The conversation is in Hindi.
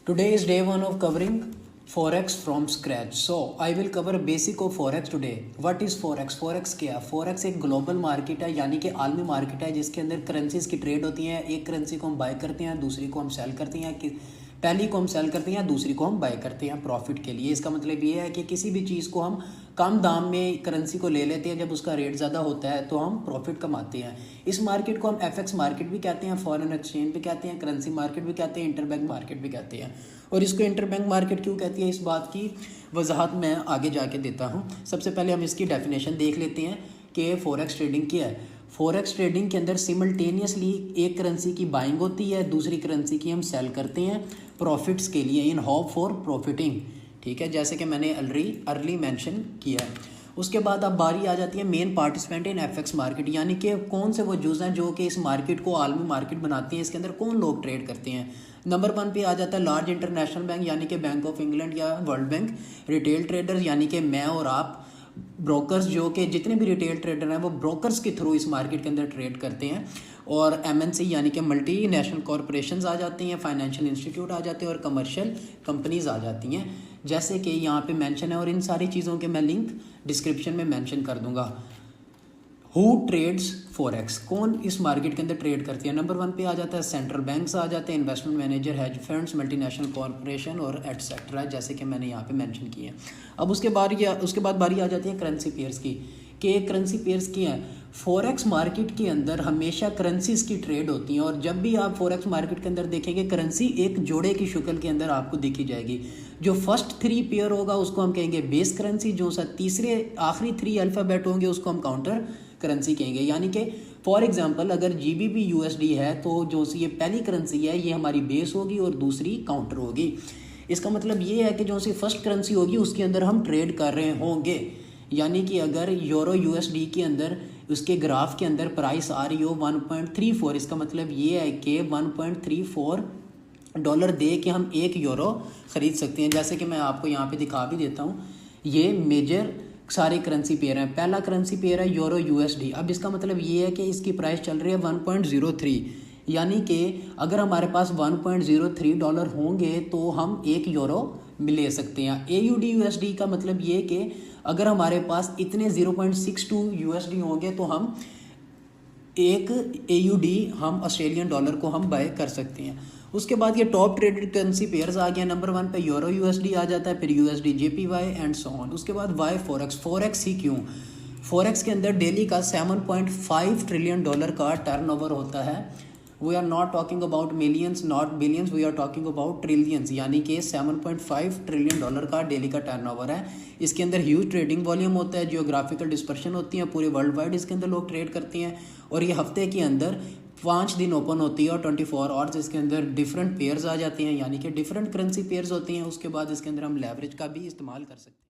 Today is day one of covering Forex from scratch. So I will cover basic of Forex today. What is Forex? Forex क्या है? Forex एक ग्लोबल मार्केट है, यानी कि आलमी मार्केट है जिसके अंदर करेंसीज की ट्रेड होती है। एक करेंसी को हम बाय करते हैं, दूसरी को हम सेल करते हैं, कि पहली को हम सेल करते हैं, दूसरी को हम बाय करते हैं प्रॉफिट के लिए। इसका मतलब ये है कि किसी भी चीज़ को हम कम दाम में करेंसी को ले लेते हैं, जब उसका रेट ज़्यादा होता है तो हम प्रॉफिट कमाते हैं। इस मार्केट को हम एफएक्स मार्केट भी कहते हैं, फॉरेन एक्सचेंज भी कहते हैं, करेंसी मार्केट भी कहते हैं, इंटरबैंक मार्केट भी कहते हैं। और इसको इंटरबैंक मार्केट क्यों कहती है, इस बात की वजाहत मैं आगे जाके देता हूँ। सबसे पहले हम इसकी डेफिनेशन देख लेते हैं कि फॉरेक्स ट्रेडिंग क्या है। फॉरेक्स ट्रेडिंग के अंदर सिमल्टेनियसली एक करेंसी की बाइंग होती है, दूसरी करेंसी की हम सेल करते हैं प्रॉफिट्स के लिए, इन होप फॉर प्रॉफिटिंग। ठीक है, जैसे कि मैंने अर्ली मेंशन किया है। उसके बाद अब बारी आ जाती है main participant in FX market, यानी कि कौन से वो जुज़ हैं जो कि इस मार्केट को आलमी मार्केट बनाती हैं। इसके अंदर कौन लोग ट्रेड करते हैं। नंबर 1 पे आ जाता है लार्ज इंटरनेशनल बैंक, यानी कि बैंक ऑफ इंग्लैंड या वर्ल्ड बैंक। रिटेल ट्रेडर्स, यानी कि मैं और आप। ब्रोकर्स, जो कि जितने भी रिटेल ट्रेडर हैं वो ब्रोकर्स के थ्रू इस मार्केट के अंदर ट्रेड करते हैं। और एमएनसी, यानी कि मल्टी नेशनल कॉरपोरेशंस आ जाती हैं, फाइनेंशियल इंस्टीट्यूट आ जाते हैं और कमर्शियल कंपनीज आ जाती हैं, जैसे कि यहाँ पे मेंशन है। और इन सारी चीज़ों के मैं लिंक डिस्क्रिप्शन में मेंशन कर दूंगा। हु ट्रेड्स फॉरेक्स, कौन इस मार्केट के अंदर ट्रेड करती है। नंबर 1 पे आ जाता है सेंट्रल बैंक्स आ जाते हैं, investment manager, hedge funds, multinational corporation और एटसेट्रा, जैसे कि मैंने यहाँ पे मेंशन किए हैं। अब उसके बाद बारी आ जाती है करेंसी पेयर्स की, कि करेंसी पेयर्स की हैं। फॉरेक्स मार्केट के अंदर हमेशा करेंसीज की ट्रेड होती हैं, और जब भी आप फॉरेक्स मार्केट के अंदर देखेंगे करेंसी एक जोड़े की शक्ल के अंदर आपको दिखी जाएगी। जो फर्स्ट 3 पेयर होगा उसको हम कहेंगे बेस करेंसी, जो तीसरे आखिरी 3 अल्फ़ाबेट होंगे उसको हम काउंटर करेंसी कहेंगे। यानी कि फॉर एग्जांपल अगर जीबीपी यूएसडी है तो जो सी ये पहली करेंसी है ये हमारी बेस होगी और दूसरी काउंटर होगी। इसका मतलब ये है कि जो सी फर्स्ट करेंसी होगी उसके अंदर हम ट्रेड कर रहे होंगे। यानी कि अगर यूरो यूएसडी के अंदर उसके ग्राफ के अंदर प्राइस आ रही हो 1.34, इसका मतलब ये है कि 1.34 डॉलर दे के हम 1 यूरो ख़रीद सकते हैं। जैसे कि मैं आपको यहाँ पे दिखा भी देता हूँ, ये मेजर सारे करेंसी पेयर हैं। पहला करेंसी पेयर है यूरो यूएसडी। अब इसका मतलब ये है कि इसकी प्राइस चल रही है 1.03, यानी कि अगर हमारे पास 1.03 डॉलर होंगे तो हम 1 यूरो ले सकते हैं। एयूडी यूएसडी का मतलब ये कि अगर हमारे पास इतने 0.62 यूएसडी होंगे तो हम 1 एयूडी हम ऑस्ट्रेलियन डॉलर को हम बाय कर सकते हैं। उसके बाद ये टॉप ट्रेडेड करेंसी पेयर्स आ गया। नंबर 1 पे यूरो यूएसडी आ जाता है, फिर USD JPY and so on. उसके बाद वाई फॉरेक्स। फॉरेक्स ही क्यों? फॉरेक्स के अंदर डेली का 7.5 ट्रिलियन डॉलर का टर्नओवर होता है। We are not talking about millions, not billions, we are talking about trillions, यानी कि 7.5 ट्रिलियन डॉलर का डेली का टर्नओवर है। इसके अंदर ह्यूज ट्रेडिंग वॉल्यूम होता है, जियोग्राफिकल डिस्पर्शन होती है, पूरे वर्ल्ड वाइड इसके अंदर लोग ट्रेड करते हैं। और ये हफ्ते के अंदर 5 दिन ओपन होती है और 24 आवर्स इसके अंदर डिफरेंट पेयर्स आ जाते हैं, यानी कि डिफरेंट करेंसी पेयर्स होती हैं। उसके बाद इसके अंदर हम लेवरेज का भी इस्तेमाल कर सकते हैं।